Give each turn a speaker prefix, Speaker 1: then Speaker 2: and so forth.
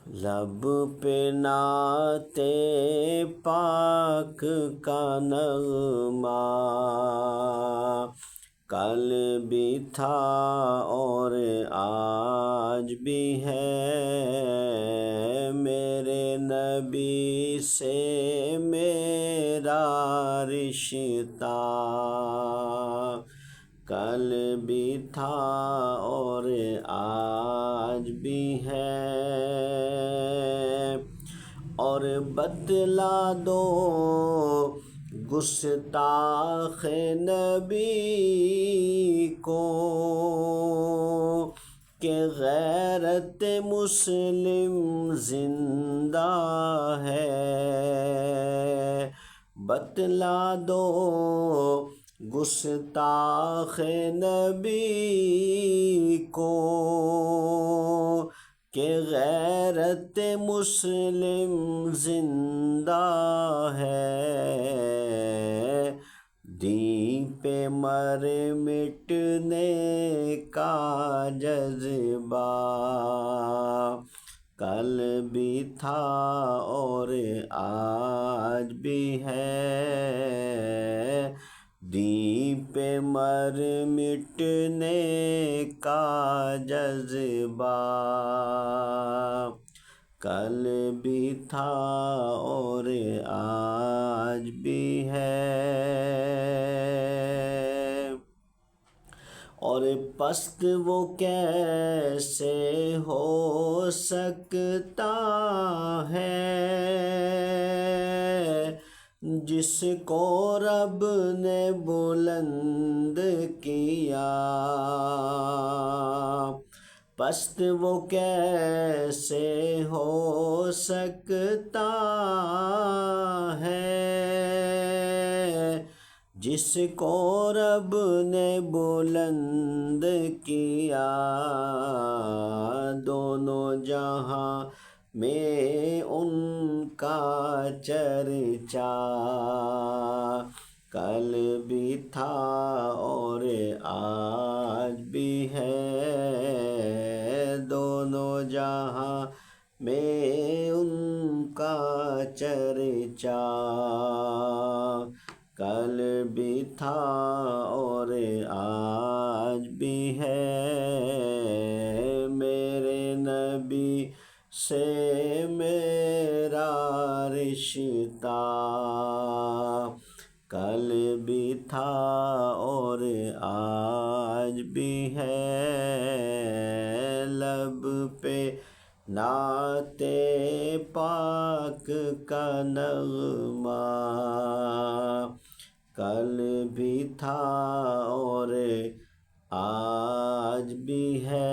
Speaker 1: لب پہ نعت پاک کا نغمہ کل بھی تھا اور آج بھی ہے، میرے نبی سے میرا رشتہ کل بھی تھا اور آج بھی ہے، اور بتلا دو گستاخ نبی کو کہ غیرت مسلم زندہ ہے، بتلا دو گستاخ نبی کو کہ غیرت مسلم زندہ ہے، دین پہ مر مٹنے کا جذبہ کل بھی تھا اور آج بھی ہے، دین پہ مر مٹنے کا جذبہ کل بھی تھا اور آج بھی ہے، اور پست وہ کیسے ہو سکتا ہے جس کو رب نے بلند کیا، پست وہ کیسے ہو سکتا ہے جس کو رب نے بلند کیا، دونوں جہاں میں ان کا چرچا کل بھی تھا اور آج بھی ہے، دونوں جہاں میں ان کا چرچا کل بھی تھا اور آج بھی ہے، میرے نبی سے میرا رشتہ کل بھی تھا اور آج بھی ہے، لب پہ نعت پاک کا نغمہ کل بھی تھا اور آج بھی ہے۔